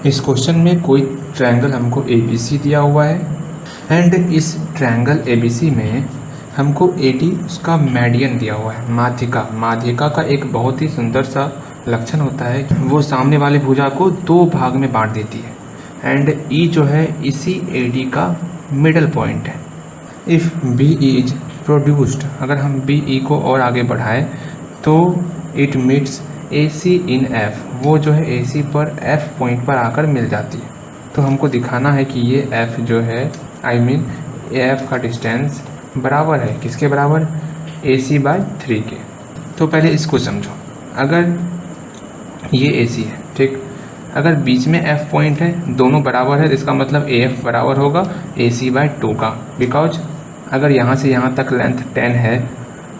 इस क्वेश्चन में कोई ट्रायंगल हमको ABC दिया हुआ है एंड इस ट्रायंगल ABC में हमको AD उसका मीडियन दिया हुआ है। माध्यिका का एक बहुत ही सुंदर सा लक्षण होता है, वो सामने वाले भुजा को दो भाग में बांट देती है एंड E जो है इसी AD का मिडल पॉइंट है। इफ़ BE इज प्रोड्यूस्ड, अगर हम BE को और आगे बढ़ाएं तो it meets AC in F, वो जो है AC पर F पॉइंट पर आकर मिल जाती है। तो हमको दिखाना है कि ये F जो है F का डिस्टेंस बराबर है किसके बराबर, AC/3 के। तो पहले इसको समझो, अगर ये AC है, ठीक, अगर बीच में F पॉइंट है, दोनों बराबर है, तो इसका मतलब AF बराबर होगा AC/2 का, बिकॉज अगर यहाँ से यहाँ तक लेंथ 10 है,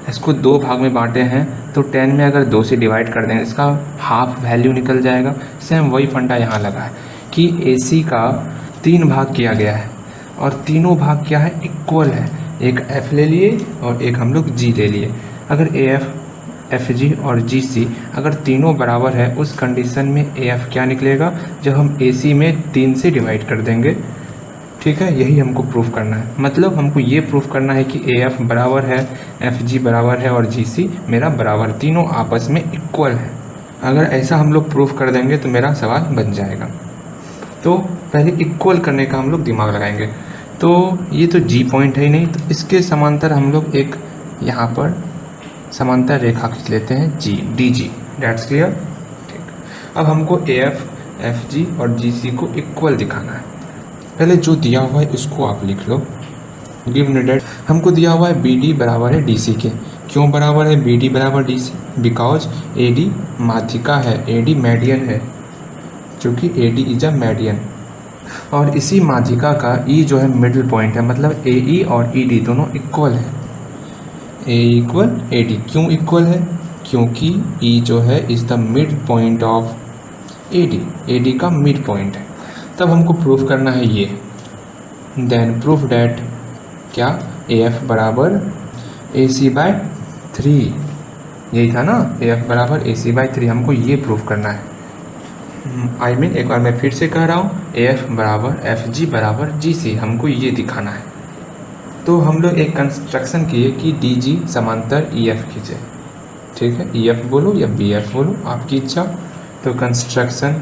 इसको दो भाग में बांटे हैं तो 10 में अगर 2 से डिवाइड कर देंगे इसका हाफ वैल्यू निकल जाएगा। सेम वही फंडा यहाँ लगा है कि AC का 3 भाग किया गया है और तीनों भाग क्या है, इक्वल है। एक F ले लिए और एक हम लोग G ले लिए। अगर AF, FG और GC अगर तीनों बराबर है, उस कंडीशन में AF क्या निकलेगा, जब हम AC में 3 से डिवाइड कर देंगे। ठीक है, यही हमको प्रूफ करना है। मतलब हमको ये प्रूफ करना है कि AF बराबर है, FG बराबर है और GC मेरा बराबर, तीनों आपस में इक्वल है। अगर ऐसा हम लोग प्रूफ कर देंगे तो मेरा सवाल बन जाएगा। तो पहले इक्वल करने का हम लोग दिमाग लगाएंगे। तो ये तो G पॉइंट है ही नहीं, तो इसके समांतर हम लोग एक यहाँ पर समांतर रेखा खींच लेते हैं DG। Dates clear. ठीक, अब हमको AF, FG और GC को इक्वल दिखाना है। पहले जो दिया हुआ है उसको आप लिख लो। गिव नीडेड, हमको दिया हुआ है BD बराबर है DC के। क्यों बराबर है BD बराबर DC, बिकॉज AD माध्यिका है, AD मीडियन है, क्योंकि AD इज अ मीडियन। और इसी माध्यिका का E जो है मिडिल पॉइंट है, मतलब AE और ED दोनों इक्वल है। AE इक्वल AD, क्यों इक्वल है, क्योंकि E जो है is the mid point of AD का मिड पॉइंट है। तब हमको प्रूफ करना है ये, देन प्रूफ डैट क्या, AF बराबर AC/3, यही था ना, AF बराबर AC/3, हमको ये प्रूफ करना है। एक बार मैं फिर से कह रहा हूँ, AF बराबर FG बराबर GC, हमको ये दिखाना है। तो हम लोग एक कंस्ट्रक्शन किए कि DG समांतर EF खींचे। ठीक है, EF बोलो या BF बोलो, आपकी इच्छा। तो construction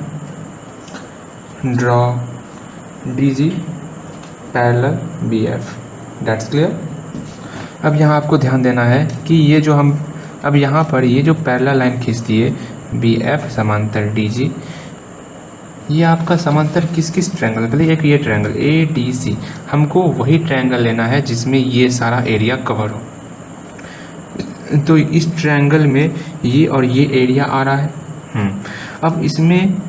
draw DG parallel BF, that's clear. अब यहाँ आपको ध्यान देना है कि ये जो हम अब यहाँ पर ये जो पैरेलल लाइन खींचती है BF समांतर DG, ये आपका समांतर किस किस ट्रायंगल, पहले एक ये ट्रायंगल ADC, हमको वही ट्रायंगल लेना है जिसमें ये सारा एरिया कवर हो। तो इस ट्रायंगल में ये और ये एरिया आ रहा है। अब इसमें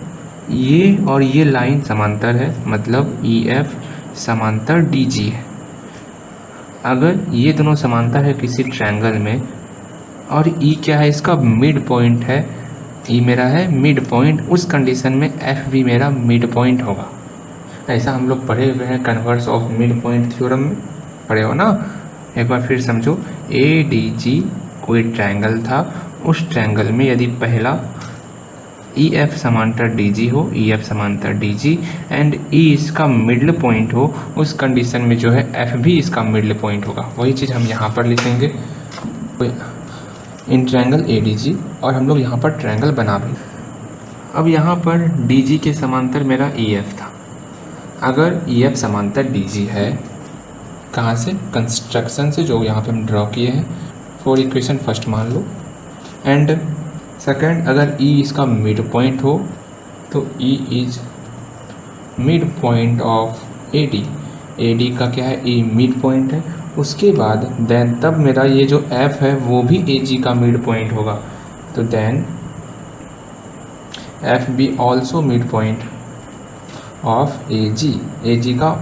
ये और ये लाइन समांतर है, मतलब EF समांतर DG है। अगर ये दोनों समांतर है किसी ट्रायंगल में और E क्या है, इसका मिड पॉइंट है, E मेरा है मिड पॉइंट, उस कंडीशन में F भी मेरा मिड पॉइंट होगा। ऐसा हम लोग पढ़े हुए हैं converse of mid point theorem में, पढ़े हो ना। एक बार फिर समझो, ADG कोई ट्रायंगल था, उस ट्रायंगल में यदि पहला EF समांतर DG हो, EF समांतर DG एंड E इसका मिडल पॉइंट हो, उस कंडीशन में जो है F भी इसका मिडल पॉइंट होगा। वही चीज़ हम यहाँ पर लिखेंगे इन ट्रायंगल ADG, और हम लोग यहाँ पर ट्रायंगल बना भी। अब यहाँ पर DG के समांतर मेरा EF था। अगर EF समांतर DG है, कहाँ से, कंस्ट्रक्शन से जो यहाँ पे हम ड्रॉ किए हैं, फॉर इक्वेशन फर्स्ट मान लो। एंड सेकंड, अगर E इसका मिड पॉइंट हो तो E is mid point of AD का क्या है, E मिड पॉइंट है। उसके बाद देन तब मेरा ये जो F है वो भी AG का मिड पॉइंट होगा। तो देन F भी also mid point of AG का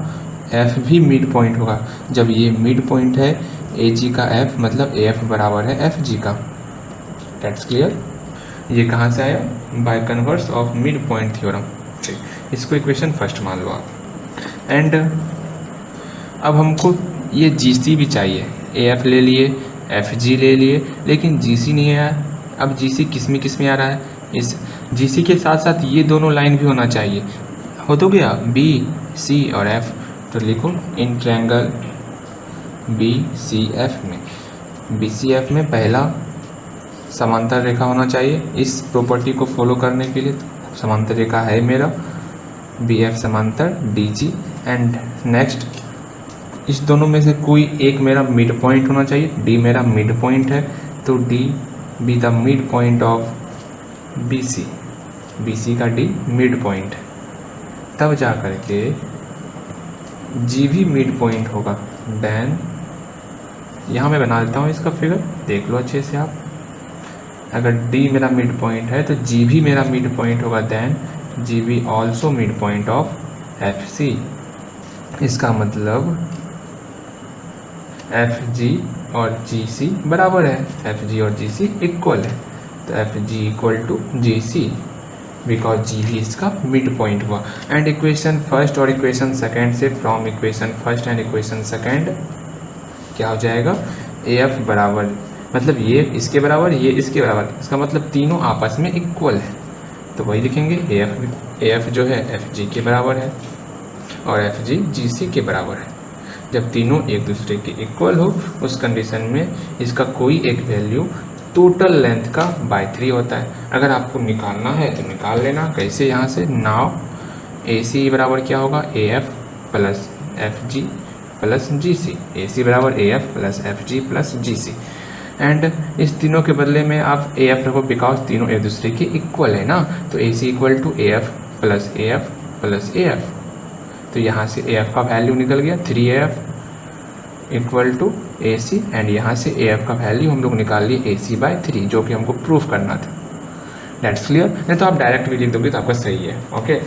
F भी मिड पॉइंट होगा। जब ये मिड पॉइंट है AG का F, मतलब AF बराबर है FG का। That's clear. ये कहाँ से आया, by converse of mid point theorem. इसको इक्वेशन फर्स्ट मान लो आप। एंड अब हमको ये GC भी चाहिए, AF ले लिए, FG ले लिए, लेकिन GC नहीं आया। अब GC किस में आ रहा है, इस GC के साथ साथ ये दोनों लाइन भी होना चाहिए। हो तो गया बी सी और एफ, तो लिखो in triangle B C F में, बी सी एफ में पहला समांतर रेखा होना चाहिए इस प्रॉपर्टी को फॉलो करने के लिए। तो समांतर रेखा है मेरा बी एफ समांतर डी जी, एंड नेक्स्ट इस दोनों में से कोई एक मेरा मिड पॉइंट होना चाहिए। डी मेरा मिड पॉइंट है, तो D be the mid point of B C, B C का डी मिड पॉइंट है, तब जा कर के जी भी मिड पॉइंट होगा। देन यहाँ मैं बना देता हूँ इसका फिगर, देख लो अच्छे से आप। अगर डी मेरा मिड पॉइंट है तो जी भी मेरा मिड पॉइंट होगा, then G be also mid point of F C. इसका मतलब एफ जी और जी सी बराबर है, एफ जी और जी सी इक्वल है, तो F G equal to G C, because G भी इसका मिड पॉइंट हुआ। एंड इक्वेशन फर्स्ट और इक्वेशन सेकेंड से, from equation first and equation second क्या हो जाएगा, ए एफ बराबर, मतलब ये इसके बराबर ये इसके बराबर, इसका मतलब तीनों आपस में इक्वल है, तो वही लिखेंगे ए एफ जो है एफ जी के बराबर है और एफ जी जी सी के बराबर है। जब तीनों एक दूसरे के इक्वल हो उस कंडीशन में इसका कोई एक वैल्यू टोटल लेंथ का बाय 3 होता है। अगर आपको निकालना है तो निकाल लेना, कैसे, यहाँ से नाव ए सी बराबर क्या होगा, A F plus F G plus G C, A C बराबर A F plus F G plus G C. And इस तीनों के बदले में आप ए एफ रखो, बिकॉज तीनों एक दूसरे के इक्वल है ना, तो A C equal to A F plus A F plus A F, तो यहाँ से ए एफ का वैल्यू निकल गया 3af equal to A C, and यहाँ से ए एफ का वैल्यू हम लोग निकाल लिए ए सी बाई 3, जो कि हमको प्रूफ करना था। That's clear. नहीं तो आप डायरेक्ट भी लिख दोगे तो आपका सही है। ओके।